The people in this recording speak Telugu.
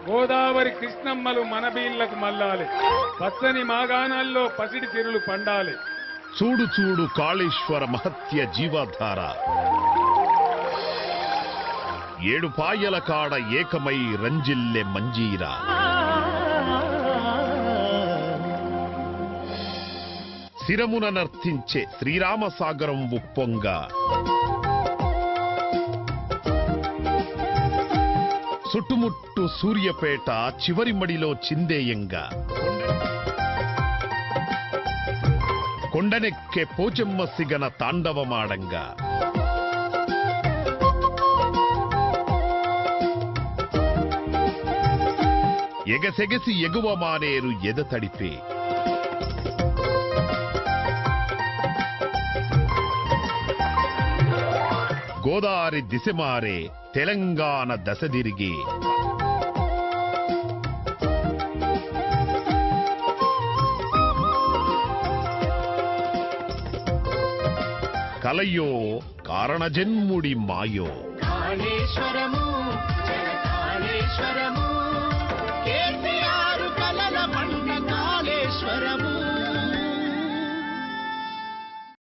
గోదావరి కృష్ణమ్మలు మన బీళ్లకు మల్లాలి, పచ్చని మాగాణాల్లో పసిడి తిరులు పండాలి. చూడు చూడు కాళేశ్వర మహత్య జీవధార, ఏడు పాయల కాడ ఏకమై రంజిల్లె మంజీరా. శిరమున నర్తించే శ్రీరామసాగరం ఉప్పొంగ, చుట్టుముట్టు సూర్యపేట చివరి మడిలో చిందేయంగా, కొండనెక్కే పోచెమ్మ సిగన తాండవమాడంగా, ఎగసెగసి ఎగువ మానేరు ఎదతడిపే, గోదావరి దిశ మారే తెలంగాణ దశ తిరిగి, కలయో కారణజన్ముడి మాయో. కాళేశ్వరము జయ కాళేశ్వరము